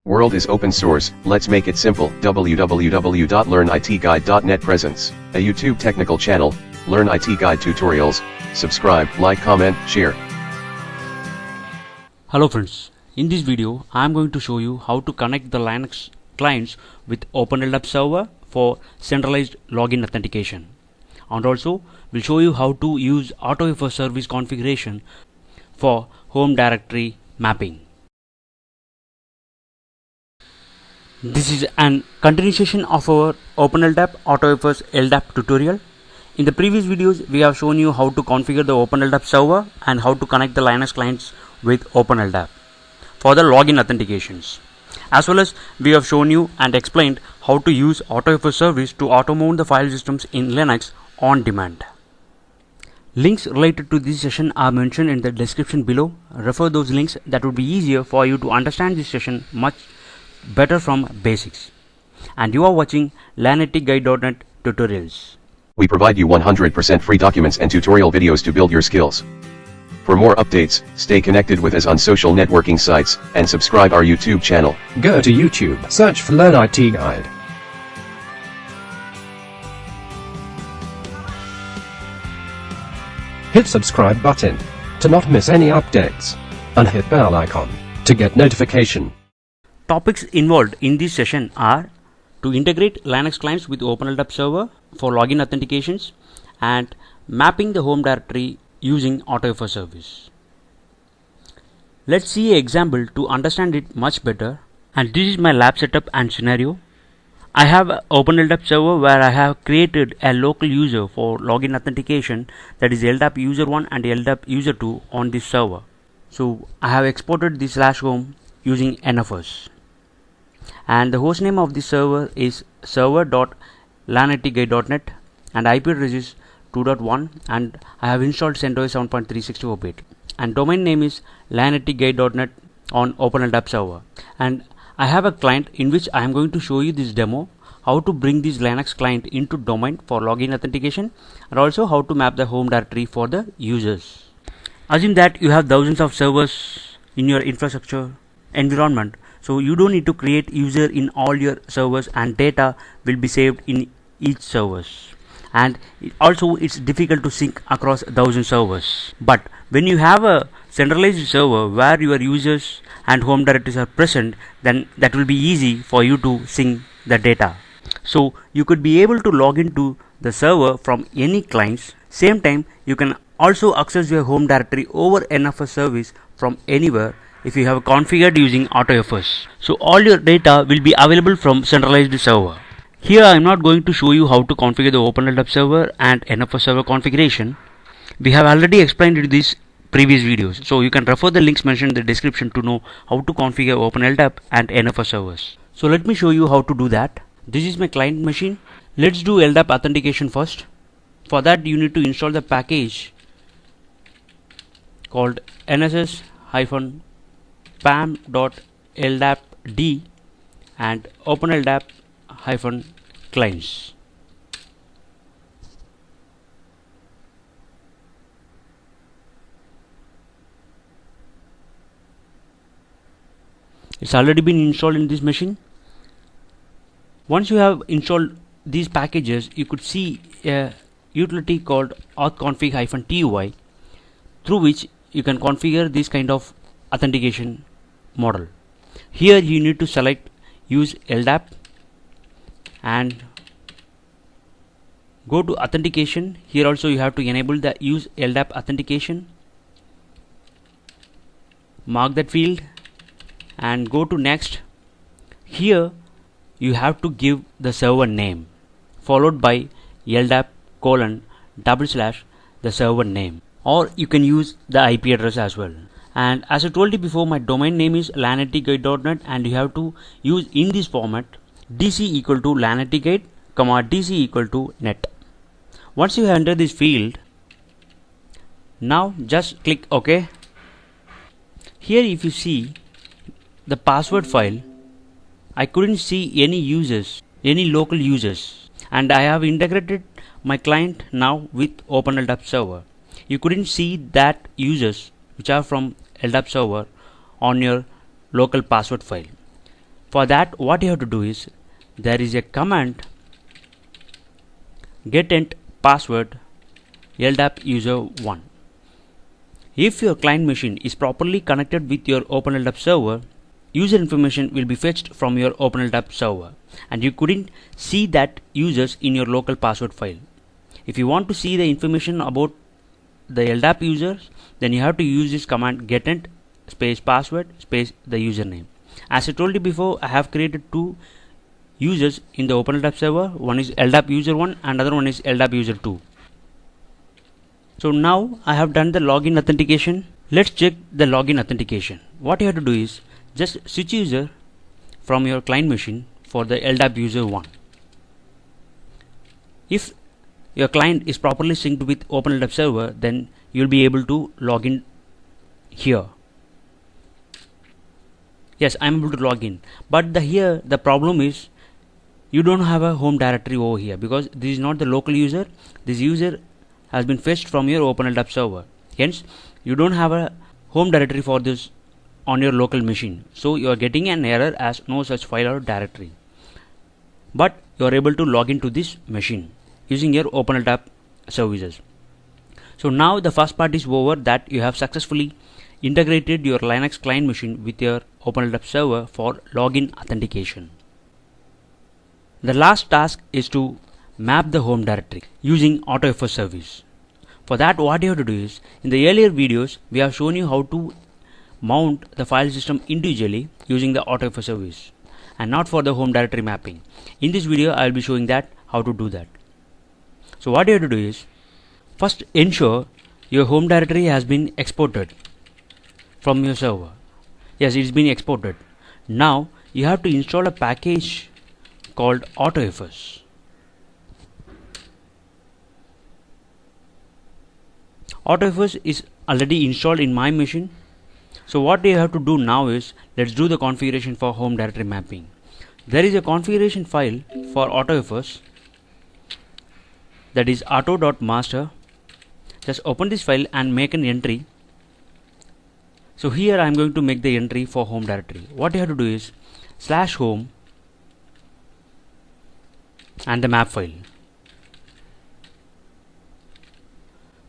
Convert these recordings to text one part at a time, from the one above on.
World is open source, let's make it simple. www.learnitguide.net presents a YouTube technical channel, Learn IT Guide Tutorials. Subscribe, like, comment, share. Hello friends, in this video I am going to show you how to connect the Linux clients with OpenLDAP server for centralized login authentication, and also will show you how to use AutoFS service configuration for home directory mapping. This is an continuation of our OpenLDAP AutoFS LDAP tutorial. In the previous videos we have shown you how to configure the OpenLDAP server and how to connect the Linux clients with OpenLDAP for the login authentications. As well as we have shown you and explained how to use AutoFS service to auto-mount the file systems in Linux on demand. Links related to this session are mentioned in the description below. Refer those links, that would be easier for you to understand this session much better from basics. And you are watching LearnITGuide.net tutorials. We provide you 100% free documents and tutorial videos to build your skills. For more updates, stay connected with us on social networking sites, and subscribe our YouTube channel. Go to YouTube, search for Learn IT Guide. Hit subscribe button to not miss any updates, and hit bell icon to get notification. Topics involved in this session are to integrate Linux clients with OpenLDAP server for login authentications and mapping the home directory using AutoFS service. Let's see an example to understand it much better. And this is my lab setup and scenario. I have an OpenLDAP server where I have created a local user for login authentication, that is LDAP user 1 and LDAP user 2 on this server. So I have exported the /home using NFS. And the hostname of this server is server.learnitguide.net and IP address is 2.1, and I have installed CentOS 7.364-bit, and domain name is learnitguide.net on OpenLDAP server. And I have a client in which I am going to show you this demo, how to bring this Linux client into domain for login authentication, and also how to map the home directory for the users. Assume that you have thousands of servers in your infrastructure environment, so you don't need to create user in all your servers, and data will be saved in each servers. And also it's difficult to sync across 1,000 servers. But when you have a centralized server where your users and home directories are present, then that will be easy for you to sync the data. So you could be able to log into the server from any clients. Same time you can also access your home directory over NFS service from anywhere if you have configured using AutoFS. So all your data will be available from centralized server. Here I am not going to show you how to configure the OpenLDAP server and NFS server configuration. We have already explained in these previous videos, so you can refer the links mentioned in the description to know how to configure OpenLDAP and NFS servers. So let me show you how to do that. This is my client machine. Let's do LDAP authentication first. For that you need to install the package called nss-pam.ldapd and OpenLDAP-clients. It's already been installed in this machine. Once you have installed these packages, you could see a utility called authconfig-tui, through which you can configure this kind of authentication model. Here you need to select use LDAP and go to authentication. Here also you have to enable the use LDAP authentication. Mark that field and go to next. Here you have to give the server name followed by LDAP:/ the server name, or you can use the IP address as well. And as I told you before, my domain name is learnitguide.net, and you have to use in this format dc equal to learnitguide, dc equal to net. Once you enter this field, now just click OK. Here if you see the password file, I couldn't see any users, any local users, and I have integrated my client now with OpenLDAP server. You couldn't see that users which are from LDAP server on your local password file. For that, what you have to do is, there is a command getEnt password LDAP user1. If your client machine is properly connected with your OpenLDAP server, user information will be fetched from your OpenLDAP server, and you couldn't see that users in your local password file. If you want to see the information about the LDAP users, then you have to use this command getEnt space password space the username. As I told you before, I have created two users in the OpenLDAP server. One is LDAP user 1 and other one is LDAP user 2. So now I have done the login authentication. Let's check the login authentication. What you have to do is just switch user from your client machine for the LDAP user 1. If your client is properly synced with OpenLDAP server, then you will be able to log in here. Yes, I am able to log in, but here the problem is you don't have a home directory over here, because this is not the local user. This user has been fetched from your OpenLDAP server. Hence, you don't have a home directory for this on your local machine. So you are getting an error as no such file or directory. But you are able to log into this machine using your OpenLDAP services. So now the first part is over, that you have successfully integrated your Linux client machine with your OpenLDAP server for login authentication. The last task is to map the home directory using AutoFS service. For that, what you have to do is, in the earlier videos we have shown you how to mount the file system individually using the AutoFS service and not for the home directory mapping. In this video I will be showing that how to do that. So what you have to do is, first ensure your home directory has been exported from your server. Yes, it's been exported. Now you have to install a package called AutoFS. AutoFS is already installed in my machine. So what you have to do now is, let's do the configuration for home directory mapping. There is a configuration file for AutoFS, that is auto.master. Just open this file and make an entry. So here I am going to make the entry for home directory. What you have to do is /home and the map file.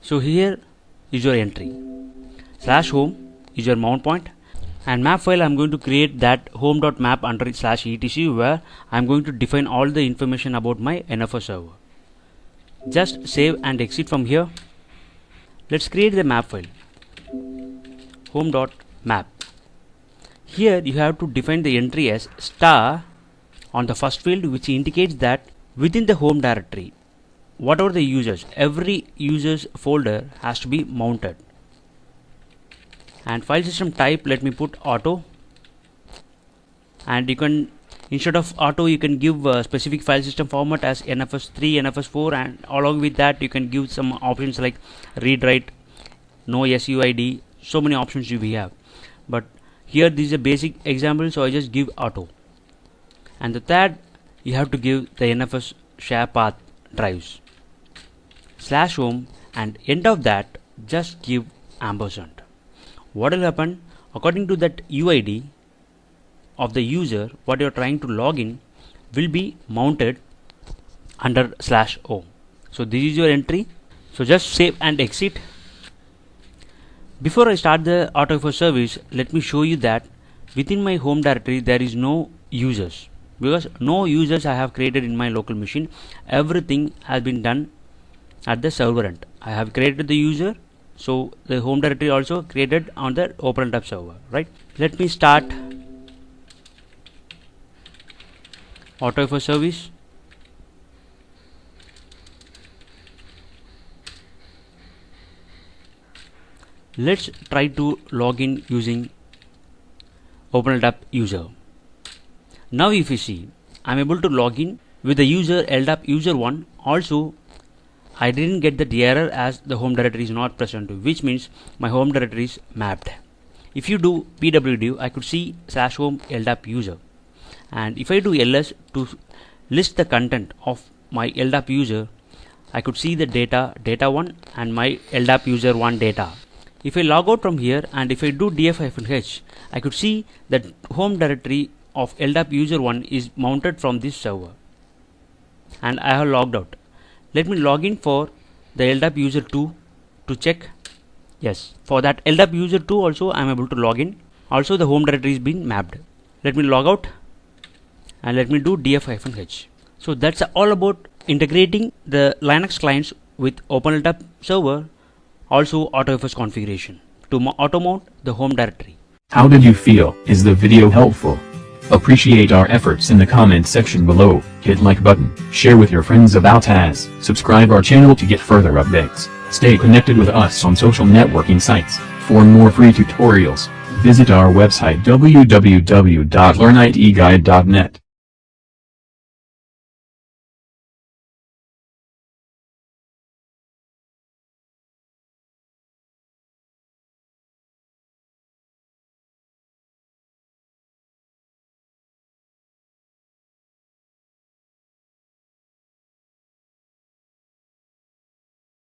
So here is your entry. /home is your mount point, and map file I am going to create that home.map under /etc, where I am going to define all the information about my NFS server. Just save and exit from here. Let's create the map file, home.map. Here you have to define the entry as star on the first field, which indicates that within the home directory, whatever the users, every user's folder has to be mounted. And file system type, let me put auto, and you can, instead of auto, you can give a specific file system format as NFS3, NFS4, and along with that you can give some options like read write, no SUID, so many options we have. But here this is a basic example, so I just give auto. And the third, you have to give the NFS share path drives /home, and end of that just give ampersand. What will happen, according to that UID of the user what you are trying to log in will be mounted under /home. So this is your entry. So just save and exit. Before I start the AutoFS service, let me show you that within my home directory there is no users, because no users I have created in my local machine. Everything has been done at the server end. I have created the user, so the home directory also created on the OpenLDAP server, right? Let me start AutoFS service. Let's try to log in using OpenLDAP user. Now if you see, I am able to log in with the user LDAP user 1. Also, I didn't get the error as the home directory is not present, which means my home directory is mapped. If you do pwd, I could see /home LDAP user, and if I do ls to list the content of my LDAP user, I could see the data1 and my LDAP user 1 data. If I log out from here and if I do df-h, I could see that home directory of LDAP user 1 is mounted from this server, and I have logged out. Let me log in for the LDAP user 2 to check. Yes, for that LDAP user 2 also I am able to log in. Also the home directory is being mapped. Let me log out and let me do df-h. So that's all about integrating the Linux clients with OpenLDAP server, also AutoFS configuration to auto mount the home directory. How did you feel? Is the video helpful? Appreciate our efforts in the comment section below, hit like button, share with your friends about us, subscribe our channel to get further updates, stay connected with us on social networking sites. For more free tutorials, visit our website www.learnitguide.net.